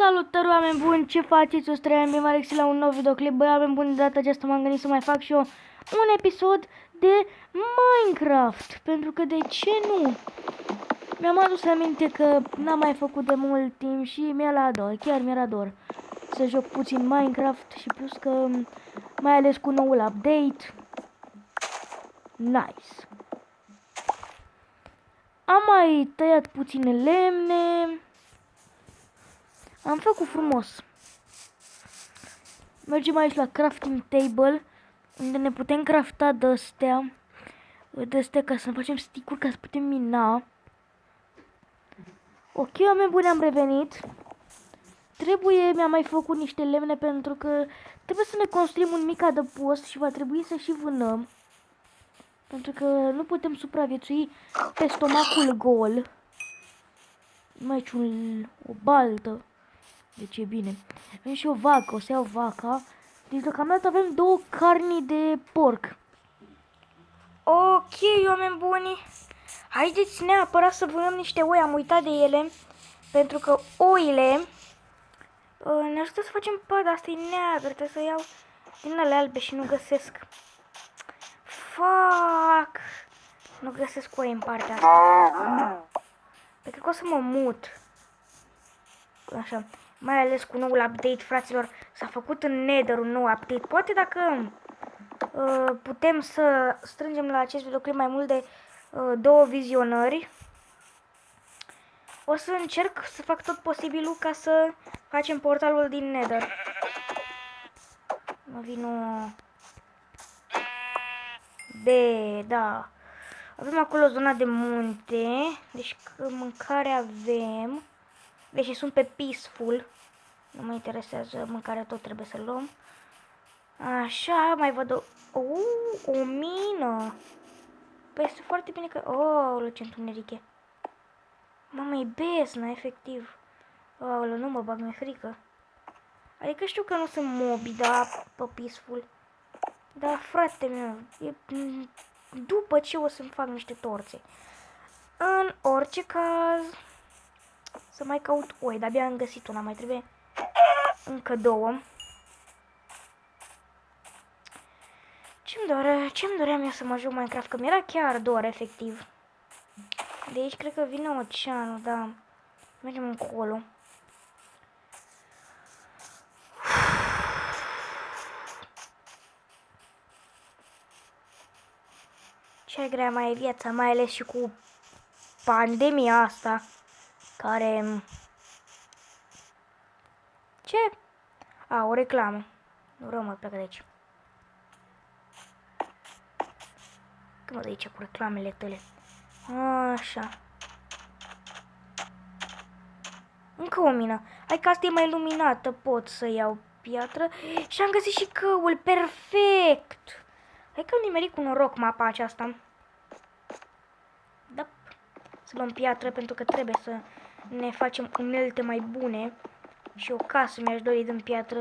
Salutări, oameni buni, ce faceți? O să trăiam bine, Alexi, la un nou videoclip. Băi, oameni buni, de data aceasta m-am gândit să mai fac și eu un episod de Minecraft. Pentru că de ce nu? Mi-am adus aminte că n-am mai făcut de mult timp și mi-era dor, chiar mi-era dor să joc puțin Minecraft și plus că mai ales cu noul update. Nice. Am mai tăiat puține lemne. Am făcut frumos. Mergem aici la crafting table, unde ne putem crafta de-astea ca să facem stick-uri, ca să putem mina. Ok, oameni buni, am revenit. Mi-am mai făcut niște lemne pentru că trebuie să ne construim un mic adăpost și va trebui să și vânăm. Pentru că nu putem supraviețui pe stomacul gol. Mai aici o baltă. Deci e bine. Avem și o vacă, o să iau vaca. Deci deocamdată avem două carni de porc. Ok, oameni buni. Haideți neapărat să vânăm niște oi, am uitat de ele. Pentru că oile ne ajută să facem păr, dar asta e neagră, trebuie să iau din ale albe și nu găsesc. Fuck! Nu găsesc oi în partea asta. Pe cred că o să mă mut. Așa. Mai ales cu noul update, fraților, s-a făcut în Nether un nou update. Poate dacă putem să strângem la acest videoclip mai mult de 2 vizionări, o să încerc să fac tot posibilul ca să facem portalul din Nether. Mă vino... Da. Avem acolo zona de munte, deci mâncare avem. Deci sunt pe peaceful. Nu mă interesează mâncarea, tot trebuie să luăm. Așa, mai văd o mină. Păi este foarte bine că... Oh, ce întuneric e. Mamă, e besnă, efectiv. Oh, nu mă bag, mi-e frică. Adică știu că nu sunt mobi, dar pe peaceful. Dar, frate meu, după ce o să-mi fac niște torțe. În orice caz, să mai caut oi, dar abia am găsit una, mai trebuie încă 2. Ce-mi doream eu să mă joc Minecraft, că mi-era chiar dor, efectiv. De aici cred că vine oceanul, da. Mergem încolo. Ce grea mai e viața, mai ales și cu pandemia asta, care... Ce? A, o reclamă. Nu rău, mă, plecă de aici. Că mă de aici cu reclamele tale. Așa. Încă o mină. Hai că asta e mai luminată. Pot să iau piatră. Și am găsit și căul. Perfect. Hai că am nimerit cu noroc mapa aceasta. Da. Să luăm piatră pentru că trebuie să ne facem unelte mai bune. Și o casă mi-aș dori din piatră.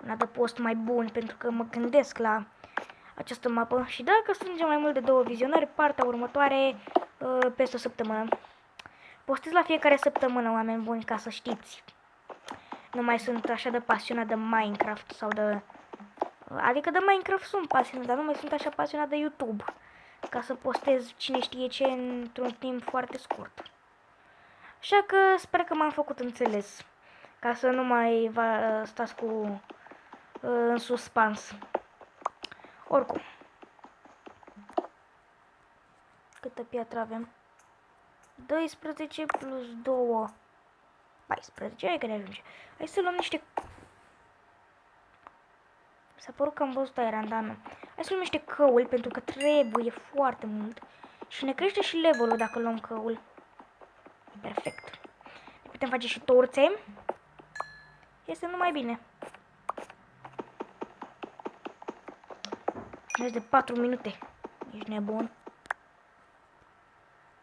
Un adăpost mai bun pentru că mă gândesc la această mapă. Și dacă strângem mai mult de 2 vizionări, partea următoare peste o săptămână. Postez la fiecare săptămână, oameni buni, ca să știți. Nu mai sunt așa de pasionat de Minecraft sau de... Adică de Minecraft sunt pasionat, dar nu mai sunt așa pasionat de YouTube. Ca să postez cine știe ce într-un timp foarte scurt. Așa că sper că m-am făcut înțeles. Ca să nu mai stați cu în suspans. Oricum. Câtă piatră avem? 12 plus 2. 14. Hai că ne ajunge. Hai să luăm niște... S-a părut că am văzut aia, dar nu. Hai să luăm niște căuli, pentru că trebuie foarte mult. Și ne crește și levelul dacă luăm căul. Perfect. Putem face și torțe. Este numai bine. Mai de 4 minute. Ești nebun.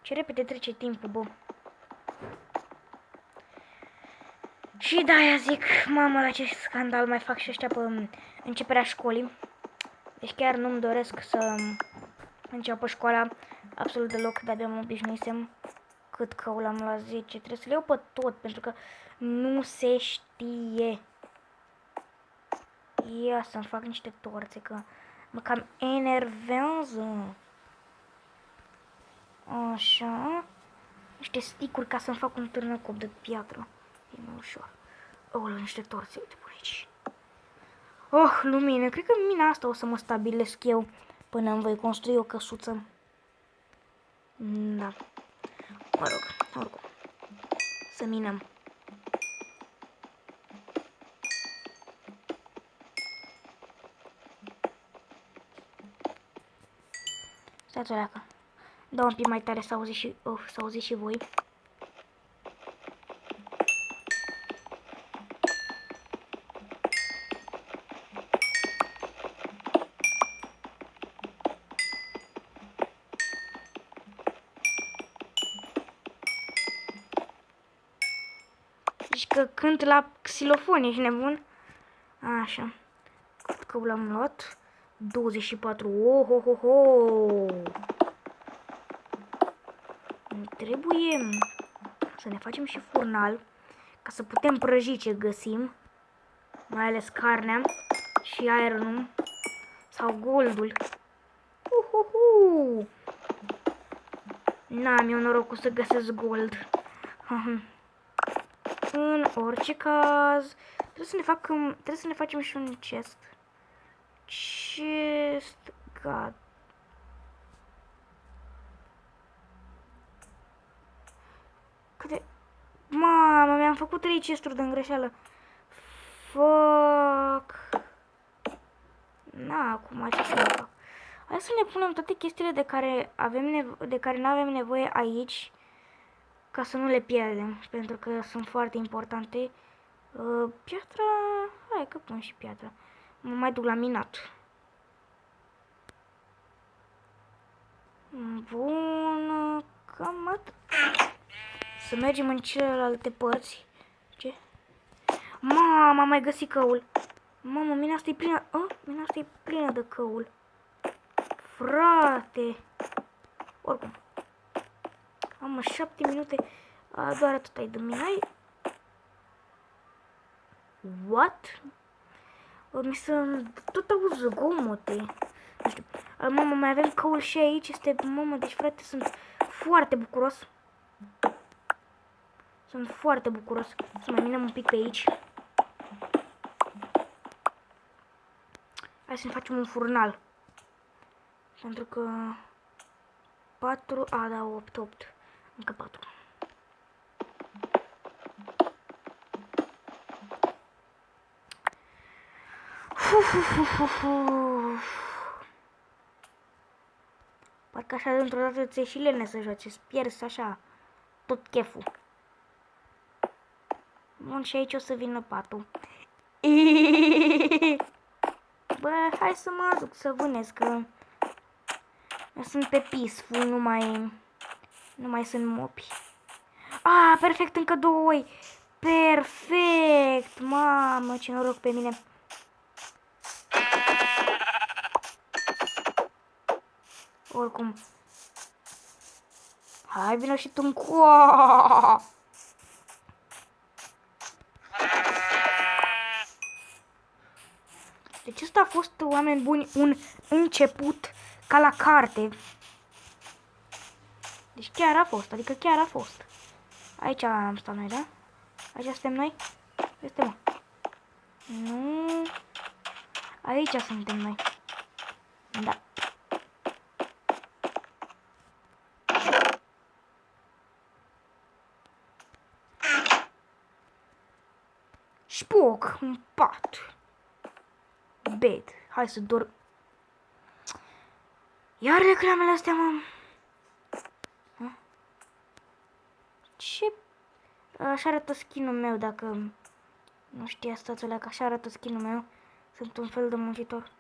Ce repede trece timpul, bă. Și de-aia zic, mamă, la ce scandal mai fac și ăștia pe începerea școlii. Deci chiar nu-mi doresc să înceapă școala absolut deloc, de-abia mă obișnuisem. cât căul am la 10. Trebuie să le iau pe tot, pentru că nu se știe. Ia să-mi fac niște torțe, că mă cam enervează. Așa. Niște sticuri ca să-mi fac un târnăcop de piatră. E mai ușor. Oh, niște torțe, uite până aici. Oh, lumină. Cred că mina asta o să mă stabilesc eu până îmi voi construi o căsuță. Da. Mă rog, oricum. Să minăm. Stați o leacă. Dau un pic mai tare să auziți și, să auziți și voi. Deci că cânt la xilofon, ești nebun? Așa. Cât că l-am luat? 24. Oh, oh, oh, oh. Trebuie să ne facem și furnal ca să putem prăji ce găsim. Mai ales carnea și ironul sau goldul. N-am eu norocul să găsesc gold. În orice caz, trebuie să ne facem și un chest. Chest, god. Câte... Mamă, mi-am făcut 3 chesturi de îngreșeală. Fuck. Na, acum ce să fac? Hai să ne punem toate chestiile de care nu avem nevoie aici, ca să nu le pierdem, pentru că sunt foarte importante. Piatra... Hai că pun și piatra. Mă mai duc la minat. Bun, cam atât. Să mergem în celelalte părți. Ce? Mama, am mai găsit căul. Mamă, mina asta e plină. Mina asta e plină de căul. Frate. Oricum. Am 7 minute. Doar atât ai de minai. What? Mi se tot auz zgomote. Nu știu. Mamă, mai avem căul și aici. Este, mamă, deci frate, sunt foarte bucuros. Sunt foarte bucuros. Să mai minăm un pic pe aici. Hai să ne facem un furnal. Pentru că 4, da, 8. Încă 4. Parcă așa dintr-o dată ți-e și lene să joci, îți pierzi așa tot cheful. Bun, și aici o să vină patul. Bă, hai să mă duc să vânez, că eu sunt pe peaceful, nu mai sunt mopi. Perfect, încă 2 oi. Perfect, mamă, ce noroc pe mine. Oricum. Hai, vină și tu încoa. Deci ăsta a fost, oameni buni, un început ca la carte. Deci chiar a fost, adică chiar a fost. Aici am stat noi, da? Aici suntem noi? Este, mă. Nu. Aici suntem noi. Da. Șpoc, un pat. Bed. Hai să dorm. Iar reclamele astea, mă. Ce? Așa arată skin-ul meu, dacă nu știa stați alea, că așa arată skin-ul meu. Sunt un fel de muncitor.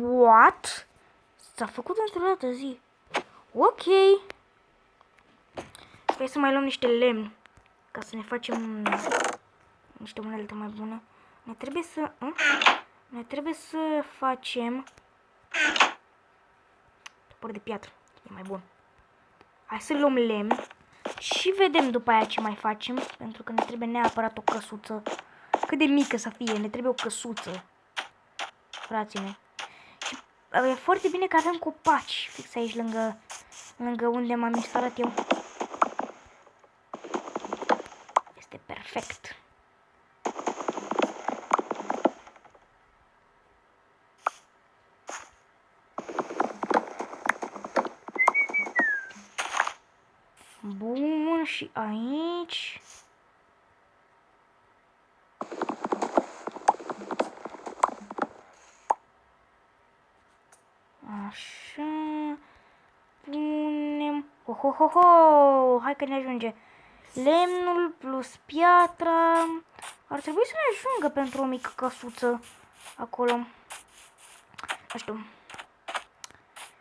What? S-a făcut într-o dată zi. Ok. Hai să mai luăm niște lemn, ca să ne facem niște unelte mai bune. Ne trebuie să facem topor de piatră. E mai bun. Hai să luăm lemn și vedem după aia ce mai facem, pentru că ne trebuie neapărat o căsuță. Cât de mică să fie, ne trebuie o căsuță, frații mei. Și e foarte bine că avem copaci fix aici lângă unde m-am instalat eu. Este perfect. Bun, și aici. Așa. Punem. Ho. Hai că ne ajunge. Lemnul plus piatra. Ar trebui să ne ajungă pentru o mică căsuță acolo. Nu știu.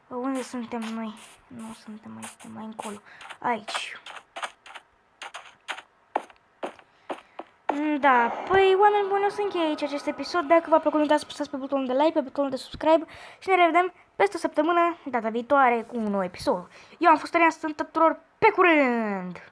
Unde suntem noi? Nu suntem mai, suntem mai încolo. Aici. Da, păi oameni buni, o să închei aici acest episod. Dacă v-a plăcut, nu uitați să apăsați pe butonul de like, pe butonul de subscribe și ne revedem peste o săptămână, data viitoare, cu un nou episod. Eu am fost Arian, sunt tuturor, pe curând!